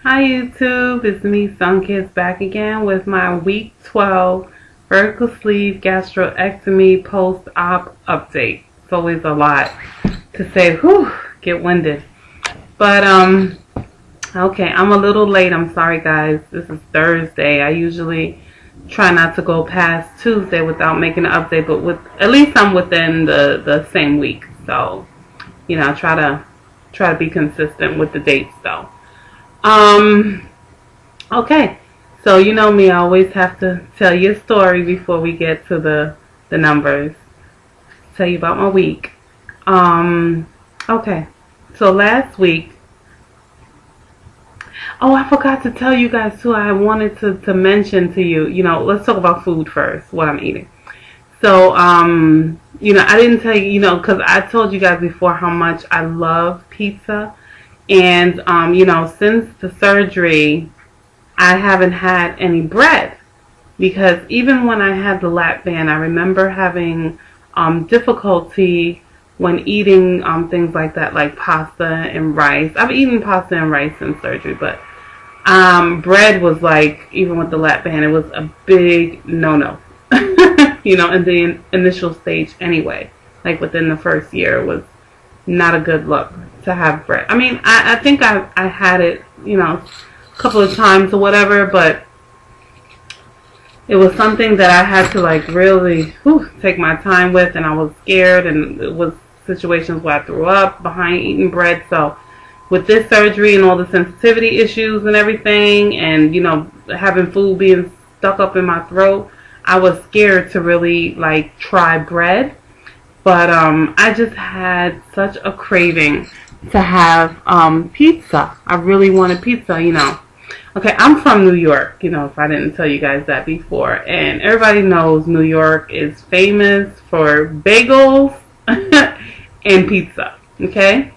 Hi YouTube, it's me Sun Kids back again with my week 12 vertical sleeve gastrectomy post-op update. It's always a lot to say, whew, get winded. But okay, I'm a little late. I'm sorry guys. This is Thursday. I usually try not to go past Tuesday without making an update, but at least I'm within the same week. So, you know, I try to be consistent with the dates though. Okay, so you know me, I always have to tell you a story before we get to the numbers. Tell you about my week. Okay, so last week, oh, I forgot to tell you guys too, I wanted to mention to you, you know, let's talk about food first, what I'm eating. So, you know, I didn't tell you, you know, because I told you guys before how much I love pizza. And, you know, since the surgery, I haven't had any bread. Because even when I had the lap band, I remember having difficulty when eating things like that, like pasta and rice. I've eaten pasta and rice since surgery, but bread was like, even with the lap band, it was a big no-no. You know, in the initial stage anyway. Like within the first year, it was not a good look to have bread. I mean, I think I had it, you know, a couple of times or whatever, but it was something that I had to like really take my time with, and I was scared, and it was situations where I threw up behind eating bread. So with this surgery and all the sensitivity issues and everything, and you know, having food being stuck up in my throat, I was scared to really like try bread. But I just had such a craving to have pizza. I really wanted pizza, you know. Okay, I'm from New York, you know, if I didn't tell you guys that before. And everybody knows New York is famous for bagels and pizza, okay?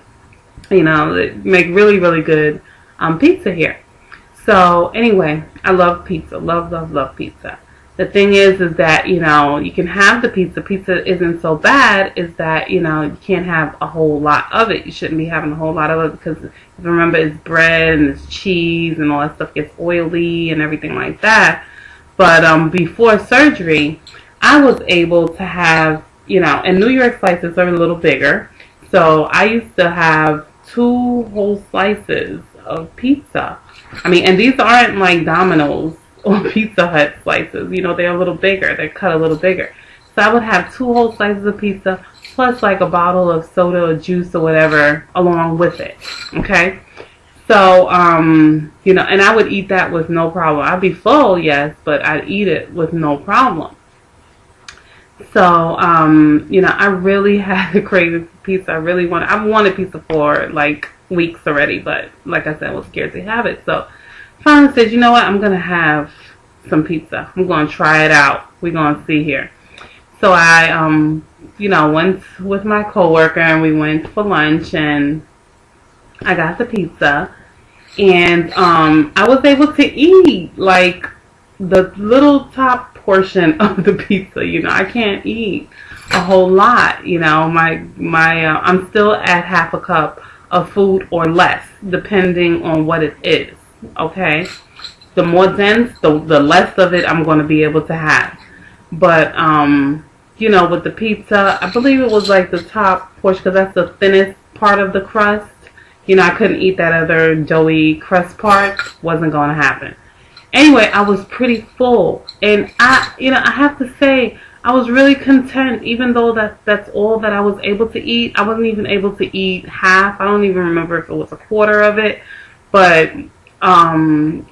You know, they make really, really good pizza here. So anyway, I love pizza. Love, love, love pizza. The thing is that, you know, you can have the pizza. Pizza isn't so bad, is that, you know, you can't have a whole lot of it. You shouldn't be having a whole lot of it because, if you remember, it's bread and it's cheese and all that stuff gets oily and everything like that. But before surgery, I was able to have, you know, and New York slices are a little bigger. So I used to have 2 whole slices of pizza. I mean, and these aren't like Domino's or Pizza Hut slices, you know, they're a little bigger, they're cut a little bigger. So I would have 2 whole slices of pizza plus like a bottle of soda or juice or whatever along with it, okay? So, you know, and I would eat that with no problem. I'd be full, yes, but I'd eat it with no problem. So, you know, I really had the craving for pizza. I've wanted pizza for like weeks already, but like I said, I was scared to have it. So finally said, you know what, I'm going to have some pizza. I'm going to try it out. We're going to see here. So I, you know, went with my coworker and we went for lunch and I got the pizza. And I was able to eat like the little top portion of the pizza. You know, I can't eat a whole lot. You know, I'm still at half a cup of food or less, depending on what it is. Okay, the more dense, the less of it I'm going to be able to have. But you know, with the pizza, I believe it was like the top portion because that's the thinnest part of the crust. You know, I couldn't eat that other doughy crust part. Wasn't going to happen. Anyway, I was pretty full, and you know, I have to say, I was really content, even though that's all that I was able to eat. I wasn't even able to eat half. I don't even remember if it was a quarter of it, but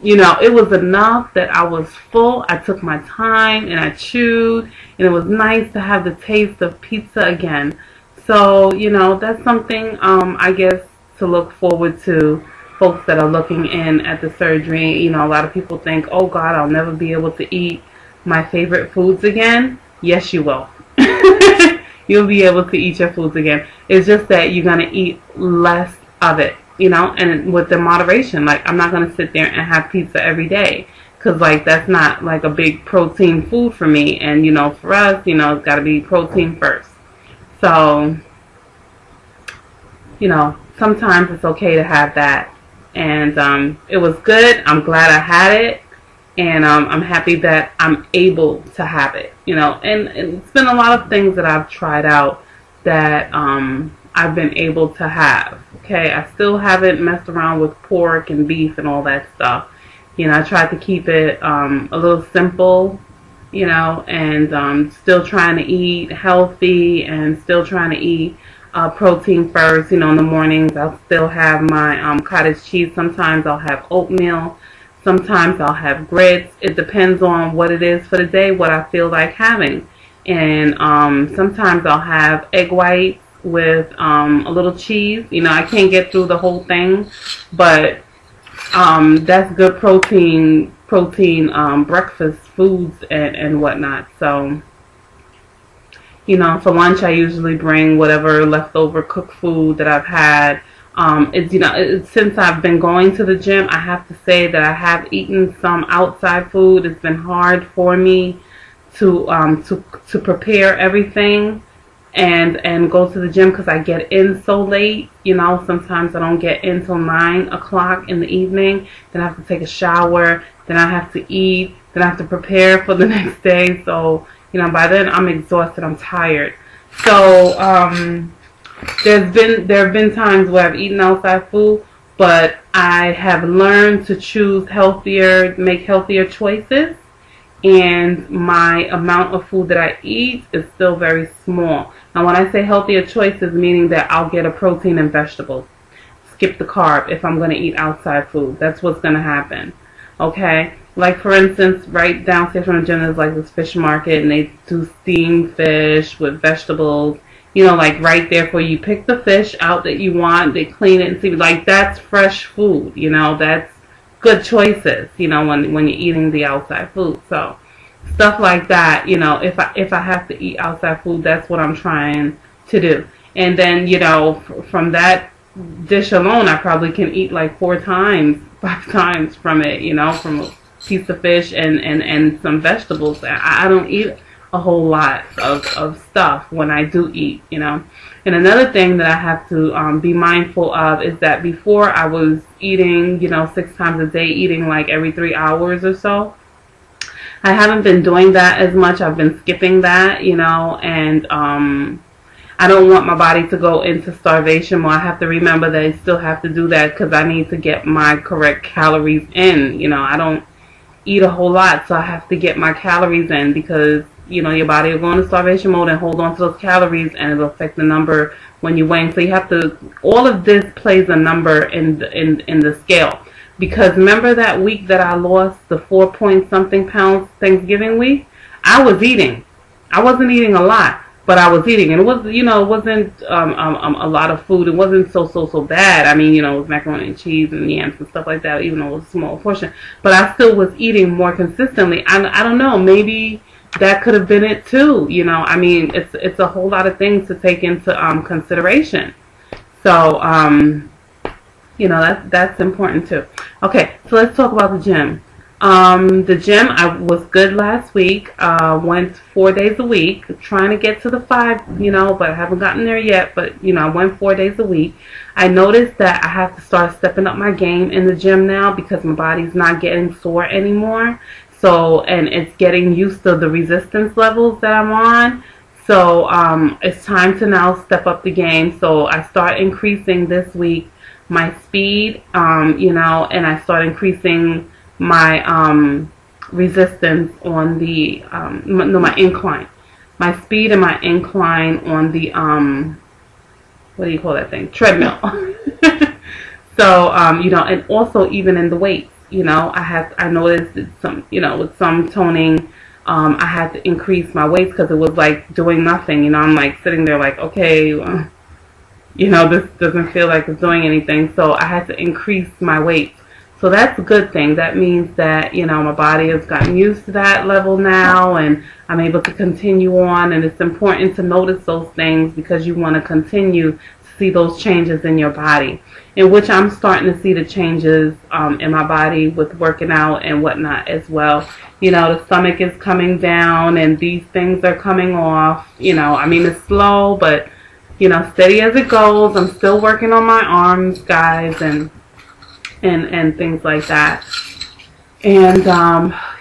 you know, it was enough that I was full. I took my time and I chewed, and it was nice to have the taste of pizza again. So, you know, that's something I guess to look forward to, folks that are looking in at the surgery. You know, a lot of people think, oh God, I'll never be able to eat my favorite foods again. Yes, you will. You'll be able to eat your foods again. It's just that you're going to eat less of it. You know, and with the moderation, like I'm not going to sit there and have pizza every day because like that's not like a big protein food for me. And, you know, for us, you know, it's got to be protein first. So, you know, sometimes it's okay to have that And it was good. I'm glad I had it. And I'm happy that I'm able to have it, you know. And it's been a lot of things that I've tried out that I've been able to have. Okay, I still haven't messed around with pork and beef and all that stuff. You know, I tried to keep it a little simple, you know, and still trying to eat healthy and still trying to eat protein first. You know, in the mornings I'll still have my cottage cheese. Sometimes I'll have oatmeal. Sometimes I'll have grits. It depends on what it is for the day, what I feel like having. And sometimes I'll have egg whites with a little cheese. You know, I can't get through the whole thing, but that's good protein breakfast foods and whatnot. So, you know, for lunch I usually bring whatever leftover cooked food that I've had. Since I've been going to the gym, I have to say that I have eaten some outside food. It's been hard for me to prepare everything and go to the gym because I get in so late. You know, sometimes I don't get in till 9 o'clock in the evening. Then I have to take a shower. Then I have to eat. Then I have to prepare for the next day. So, you know, by then I'm exhausted. I'm tired. So, there have been times where I've eaten outside food, but I have learned to choose healthier, make healthier choices, and my amount of food that I eat is still very small. Now, when I say healthier choices, meaning that I'll get a protein and vegetables, skip the carb if I'm going to eat outside food. That's what's going to happen. Okay? Like, for instance, right downstairs from the gym is like this fish market, and they do steamed fish with vegetables. You know, like right there for you. Pick the fish out that you want. They clean it and see. Like, that's fresh food. You know, that's good choices. You know, when you're eating the outside food. So stuff like that. You know, if I have to eat outside food, that's what I'm trying to do. And then, you know, from that dish alone, I probably can eat like 4 times, 5 times from it. You know, from a piece of fish and some vegetables. I don't eat a whole lot of stuff when I do eat, you know. And another thing that I have to be mindful of is that before I was eating, you know, 6 times a day, eating like every 3 hours or so. I haven't been doing that as much. I've been skipping that, you know, and I don't want my body to go into starvation. Well, I have to remember that I still have to do that because I need to get my correct calories in. You know, I don't eat a whole lot, so I have to get my calories in because, you know, your body will go into starvation mode and hold on to those calories, and it'll affect the number when you weigh. So you have to, all of this plays a number in the scale. Because remember that week that I lost the 4-point-something pounds Thanksgiving week? I was eating. I wasn't eating a lot, but I was eating. And it was, you know, it wasn't a lot of food. It wasn't so bad. I mean, you know, it was macaroni and cheese and yams and stuff like that, even though it was a small portion. But I still was eating more consistently. I don't know, maybe that could have been it too, you know. I mean, it's a whole lot of things to take into consideration. So, you know, that's important too. Okay, so let's talk about the gym. The gym, I was good last week. Went 4 days a week, trying to get to the 5, you know, but I haven't gotten there yet. But, you know, I went 4 days a week. I noticed that I have to start stepping up my game in the gym now because my body's not getting sore anymore. So, and it's getting used to the resistance levels that I'm on. So, it's time to now step up the game. So, I start increasing this week my speed, you know, and I start increasing my resistance on the, my incline. My speed and my incline on the, what do you call that thing? Treadmill. So, you know, and also even in the weights. You know, I noticed some, you know, with some toning, I had to increase my weights because it was like doing nothing. You know, I'm like sitting there like, okay, you know, this doesn't feel like it's doing anything. So I had to increase my weight. So that's a good thing. That means that, you know, my body has gotten used to that level now and I'm able to continue on. And it's important to notice those things because you want to continue to see those changes in your body. In which I'm starting to see the changes in my body with working out and whatnot as well. You know, the stomach is coming down and these things are coming off. You know, I mean, it's slow, but, you know, steady as it goes. I'm still working on my arms, guys, and and things like that. And,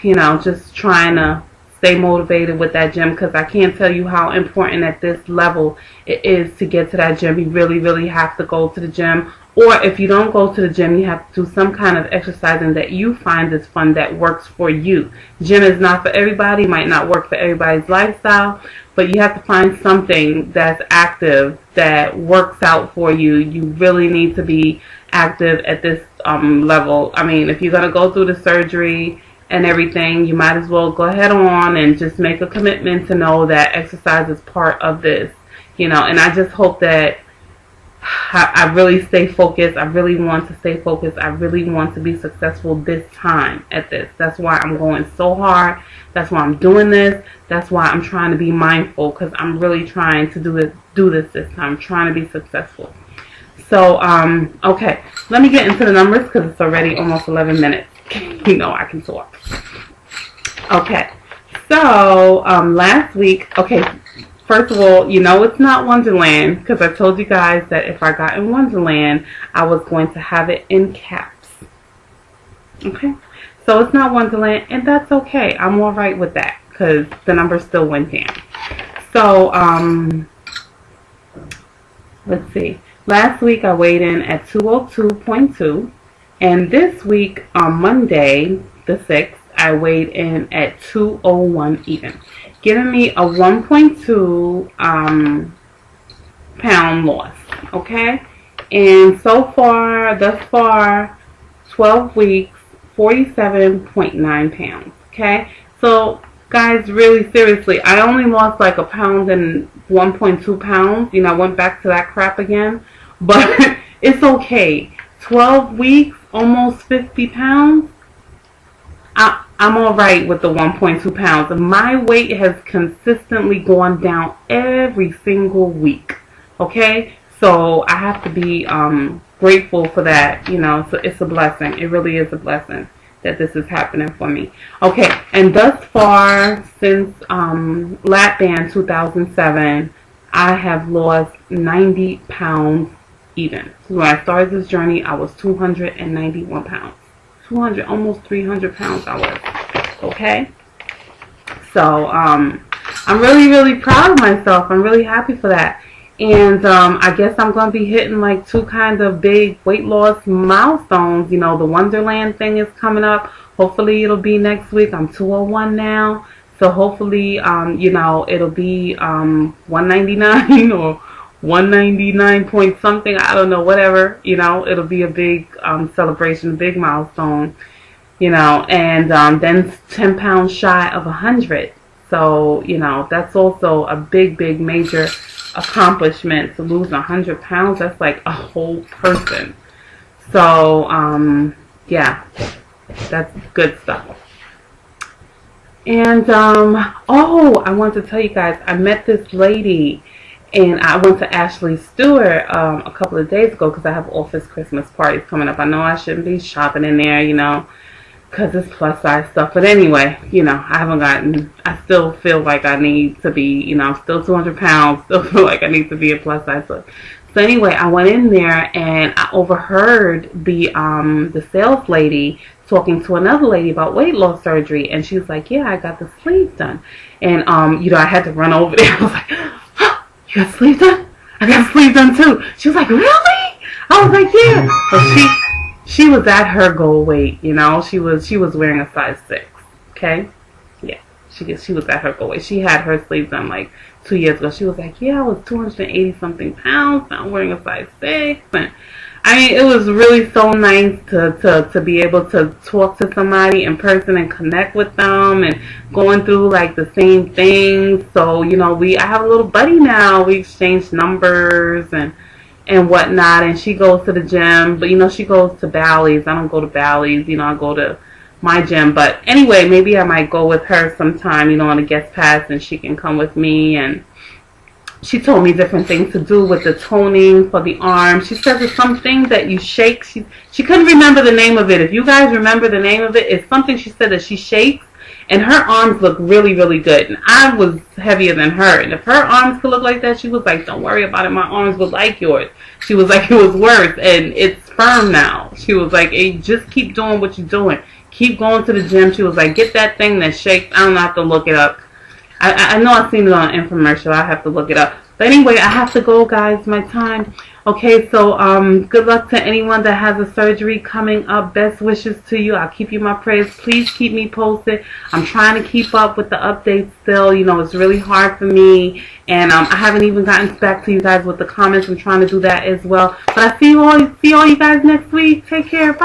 you know, just trying to stay motivated with that gym, because I can't tell you how important at this level it is to get to that gym. You really, really have to go to the gym. Or if you don't go to the gym, you have to do some kind of exercising that you find is fun, that works for you. Gym is not for everybody, might not work for everybody's lifestyle, but you have to find something that's active, that works out for you. You really need to be active at this level. I mean, if you're going to go through the surgery and everything, you might as well go ahead on and just make a commitment to know that exercise is part of this, you know. And I just hope that I really stay focused. I really want to stay focused. I really want to be successful this time at this. That's why I'm going so hard. That's why I'm doing this. That's why I'm trying to be mindful, because I'm really trying to do this this time. I'm trying to be successful. So, okay, let me get into the numbers, because it's already almost 11 minutes. You know I can talk. Okay, so last week, okay, first of all, you know it's not Wonderland, because I told you guys that if I got in Wonderland, I was going to have it in caps. Okay, so it's not Wonderland, and that's okay. I'm all right with that, because the number still went down. So, let's see. Last week I weighed in at 202.2, and this week on Monday, the 6th, I weighed in at 201 even, giving me a 1.2 pound loss, okay? And so far, thus far, 12 weeks, 47.9 pounds, okay? So, guys, really seriously, I only lost like a pound and 1.2 pounds. You know, I went back to that crap again, but it's okay. 12 weeks, almost 50 pounds. I'm all right with the 1.2 pounds. My weight has consistently gone down every single week, okay? So I have to be grateful for that. You know, so it's a blessing. It really is a blessing that this is happening for me. Okay, and thus far, since Lap Band 2007, I have lost 90 pounds even. So when I started this journey, I was 291 pounds. 200, almost 300 pounds I was. Okay? So, I'm really, really proud of myself. I'm really happy for that. And I guess I'm going to be hitting like two kind of big weight loss milestones. You know, the Wonderland thing is coming up. Hopefully it'll be next week. I'm 201 now. So hopefully, you know, it'll be 199 or 199 point something. I don't know, whatever. You know, it'll be a big celebration, a big milestone. You know, and then 10 pounds shy of 100. So, you know, that's also a big, big, major accomplishment to lose 100 pounds. That's like a whole person. So, yeah, that's good stuff. And, oh, I want to tell you guys, I met this lady, and I went to Ashley Stewart a couple of days ago, because I have office Christmas parties coming up. I know I shouldn't be shopping in there, you know, because it's plus size stuff. But anyway, you know, I still feel like I need to be, you know, I'm still 200 pounds, still feel like I need to be a plus size look. So anyway, I went in there and I overheard the sales lady talking to another lady about weight loss surgery. And she was like, yeah, I got the sleeves done. And, you know, I had to run over there. I was like, oh, you got sleeves done? I got sleeves done too. She was like, really? I was like, yeah. So she was at her goal weight, you know. She was wearing a size 6, okay? Yeah, she was at her goal weight. She had her sleeves done like 2 years ago. She was like, yeah, I was 280 something pounds. Now I'm wearing a size 6. And I mean, it was really so nice to be able to talk to somebody in person and connect with them and going through like the same things. So, you know, I have a little buddy now. We exchange numbers and whatnot, and she goes to the gym, but you know, she goes to Bally's. I don't go to Bally's, you know, I go to my gym. But anyway, maybe I might go with her sometime, you know, on a guest pass, and she can come with me. And she told me different things to do with the toning for the arms. She says it's something that you shake. She couldn't remember the name of it. If you guys remember the name of it, it's something she said that she shakes, And her arms look really, really good. And I was heavier than her. And if her arms could look like that, she was like, don't worry about it. My arms look like yours. She was like, it was worse. And it's firm now. She was like, hey, just keep doing what you're doing. Keep going to the gym. She was like, get that thing that shakes. I don't have to look it up. I know I've seen it on an infomercial. I have to look it up. But anyway, I have to go, guys. My time. Okay, so good luck to anyone that has a surgery coming up. Best wishes to you. I'll keep you my prayers. Please keep me posted. I'm trying to keep up with the updates still. You know, it's really hard for me. And I haven't even gotten back to you guys with the comments. I'm trying to do that as well. But I see all you guys next week. Take care. Bye.